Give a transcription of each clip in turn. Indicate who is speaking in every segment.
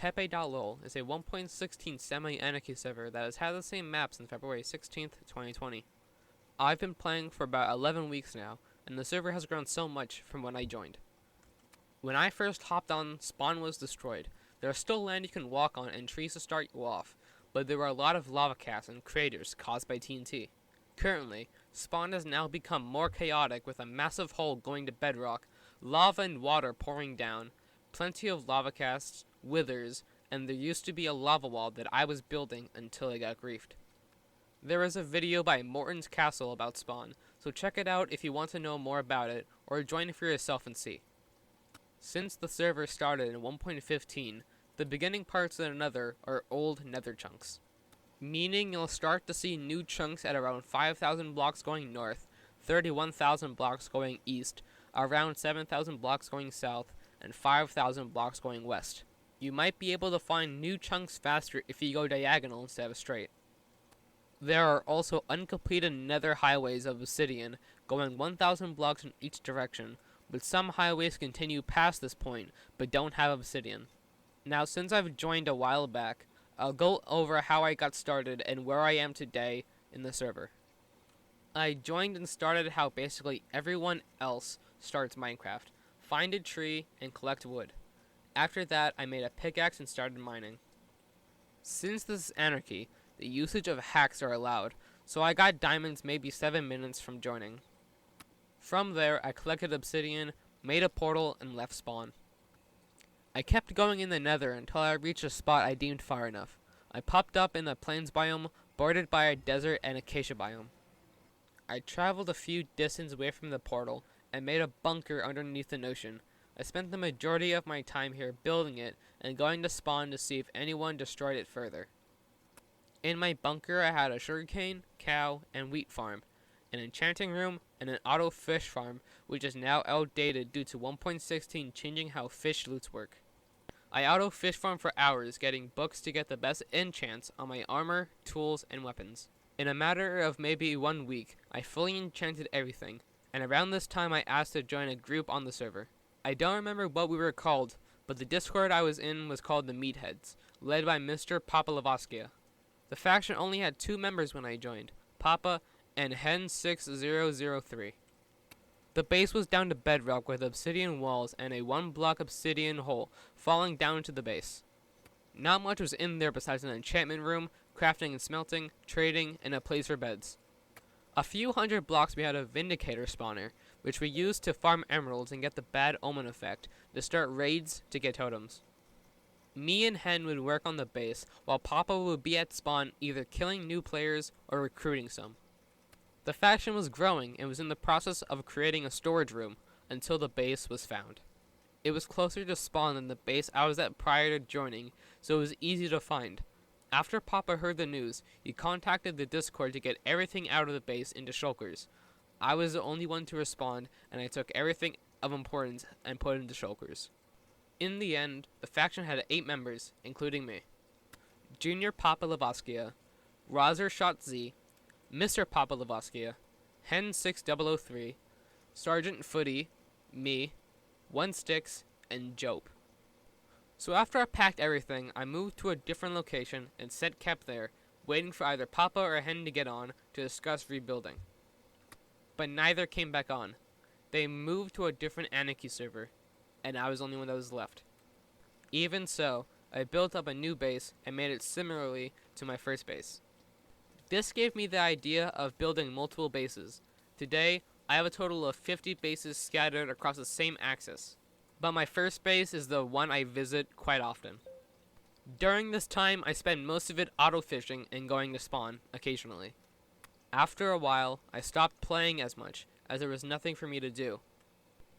Speaker 1: Pepe.lol is a 1.16 semi-anarchy server that has had the same map since February 16th, 2020. I've been playing for about 11 weeks now, and the server has grown so much from when I joined. When I first hopped on, spawn was destroyed. There is still land you can walk on and trees to start you off, but there were a lot of lava casts and craters caused by TNT. Currently, spawn has now become more chaotic with a massive hole going to bedrock, lava and water pouring down, plenty of lava casts, withers, and there used to be a lava wall that I was building until it got griefed. There is a video by Morton's Castle about spawn, so check it out if you want to know more about it, or join it for yourself and see. Since the server started in 1.15, the beginning parts of another are old nether chunks, meaning you'll start to see new chunks at around 5,000 blocks going north, 31,000 blocks going east, around 7,000 blocks going south, and 5,000 blocks going west. You might be able to find new chunks faster if you go diagonal instead of straight. There are also uncompleted nether highways of obsidian going 1,000 blocks in each direction, but some highways continue past this point but don't have obsidian. Now, since I've joined a while back, I'll go over how I got started and where I am today in the server. I joined and started how basically everyone else starts Minecraft. Find a tree and collect wood. After that, I made a pickaxe and started mining. Since this is anarchy, the usage of hacks are allowed, so I got diamonds maybe 7 minutes from joining. From there, I collected obsidian, made a portal, and left spawn. I kept going in the nether until I reached a spot I deemed far enough. I popped up in the plains biome, bordered by a desert and acacia biome. I traveled a few distance away from the portal, and made a bunker underneath the ocean. I spent the majority of my time here building it, and going to spawn to see if anyone destroyed it further. In my bunker I had a sugarcane, cow, and wheat farm, an enchanting room, and an auto fish farm, which is now outdated due to 1.16 changing how fish loots work. I auto fish farm for hours, getting books to get the best enchants on my armor, tools, and weapons. In a matter of maybe 1 week, I fully enchanted everything, and around this time I asked to join a group on the server. I don't remember what we were called, but the Discord I was in was called the Meatheads, led by Mr. Pepe.lol. The faction only had 2 members when I joined, Papa and Hen6003. The base was down to bedrock with obsidian walls and a 1-block obsidian hole falling down to the base. Not much was in there besides an enchantment room, crafting and smelting, trading, and a place for beds. A few hundred blocks we had a Vindicator spawner, which we used to farm emeralds and get the bad omen effect to start raids to get totems. Me and Hen would work on the base, while Papa would be at spawn either killing new players or recruiting some. The faction was growing and was in the process of creating a storage room until the base was found. It was closer to spawn than the base I was at prior to joining, so it was easy to find. After Papa heard the news, he contacted the Discord to get everything out of the base into shulkers. I was the only one to respond, and I took everything of importance and put it into shulkers. In the end, the faction had 8 members, including me. Junior Pepe.lol, Razer Shot Z, Mr. Pepe.lol, Hen6003, Sergeant Footy, me, One Sticks, and Jope. So after I packed everything, I moved to a different location and set camp there, waiting for either Papa or Hen to get on to discuss rebuilding. But neither came back on. They moved to a different anarchy server, and I was the only one that was left. Even so, I built up a new base and made it similarly to my first base. This gave me the idea of building multiple bases. Today, I have a total of 50 bases scattered across the same axis, but my first base is the one I visit quite often. During this time, I spend most of it auto-fishing and going to spawn, occasionally. After a while, I stopped playing as much, as there was nothing for me to do.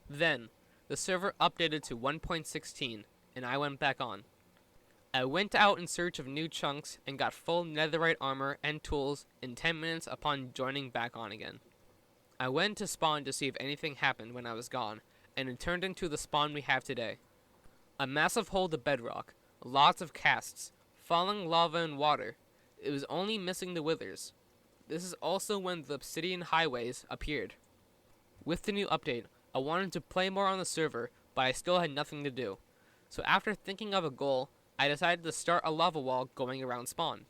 Speaker 1: Then, the server updated to 1.16, and I went back on. I went out in search of new chunks and got full netherite armor and tools in 10 minutes upon joining back on again. I went to spawn to see if anything happened when I was gone, and it turned into the spawn we have today. A massive hole to bedrock, lots of casts, falling lava and water. It was only missing the withers. This is also when the obsidian highways appeared. With the new update, I wanted to play more on the server, but I still had nothing to do. So after thinking of a goal, I decided to start a lava wall going around spawn.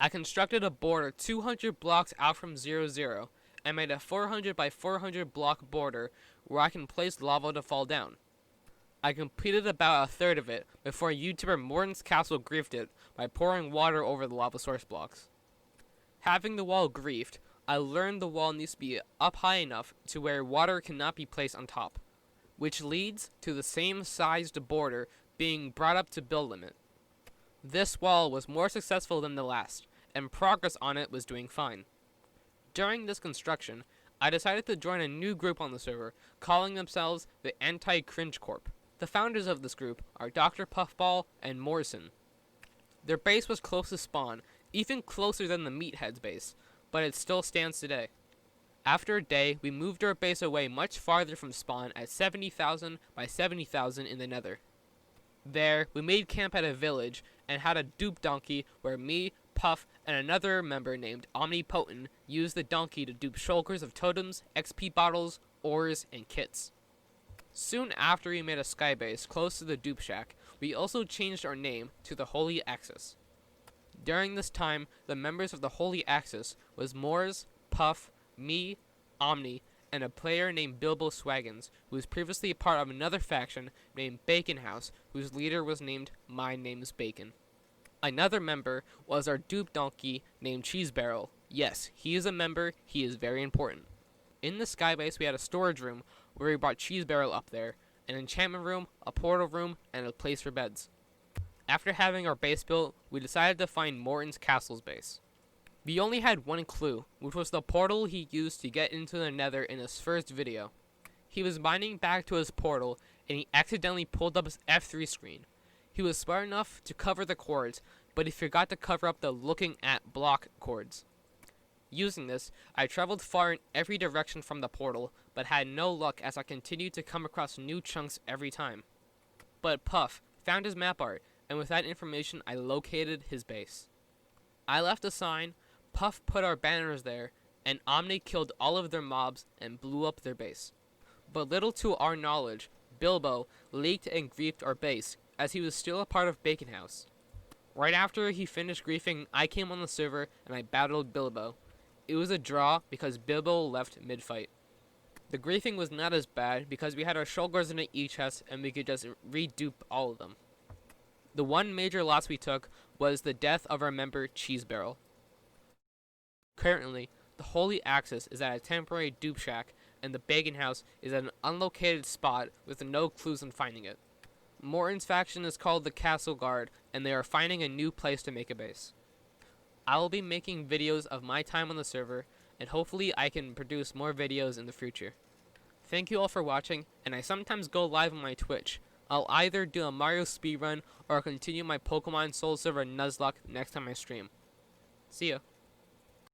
Speaker 1: I constructed a border 200 blocks out from 0, and made a 400 by 400 block border where I can place lava to fall down. I completed about a third of it before YouTuber Morton's Castle griefed it by pouring water over the lava source blocks. Having the wall griefed, I learned the wall needs to be up high enough to where water cannot be placed on top, which leads to the same sized border being brought up to build limit. This wall was more successful than the last, and progress on it was doing fine. During this construction, I decided to join a new group on the server, calling themselves the Anti-Cringe Corp. The founders of this group are Dr. Puffball and Morrison. Their base was close to spawn, even closer than the Meathead's base, but it still stands today. After a day, we moved our base away much farther from spawn at 70,000 by 70,000 in the nether. There, we made camp at a village and had a dupe donkey where me, Puff, and another member named Omnipotent used the donkey to dupe shulkers of totems, XP bottles, ores, and kits. Soon after we made a skybase close to the dupe shack, we also changed our name to the Holy Axis. During this time, the members of the Holy Axis was Moors, Puff, me, Omni, and a player named Bilbo Swaggins, who was previously a part of another faction named Bacon House, whose leader was named My Name's Bacon. Another member was our dupe donkey named Cheese Barrel. Yes, he is a member, he is very important. In the skybase we had a storage room where we brought Cheese Barrel up there, an enchantment room, a portal room, and a place for beds. After having our base built, we decided to find Morton's Castle's base. We only had one clue, which was the portal he used to get into the nether in his first video. He was mining back to his portal, and he accidentally pulled up his F3 screen. He was smart enough to cover the cords, but he forgot to cover up the looking at block cords. Using this, I traveled far in every direction from the portal, but had no luck as I continued to come across new chunks every time. But Puff found his map art, and with that information I located his base. I left a sign, Puff put our banners there, and Omni killed all of their mobs and blew up their base. But little to our knowledge, Bilbo leaked and griefed our base, as he was still a part of Bacon House. Right after he finished griefing, I came on the server and I battled Bilbo. It was a draw because Bilbo left mid-fight. The griefing was not as bad because we had our shulkers in an E-chest and we could just redupe all of them. The one major loss we took was the death of our member Cheese Barrel. Currently, the Holy Axis is at a temporary dupe shack and the Bacon House is at an unlocated spot with no clues on finding it. Morton's faction is called the Castle Guard and they are finding a new place to make a base. I will be making videos of my time on the server, and hopefully I can produce more videos in the future. Thank you all for watching, and I sometimes go live on my Twitch. I'll either do a Mario speedrun or continue my Pokemon Soul Silver Nuzlocke next time I stream. See ya.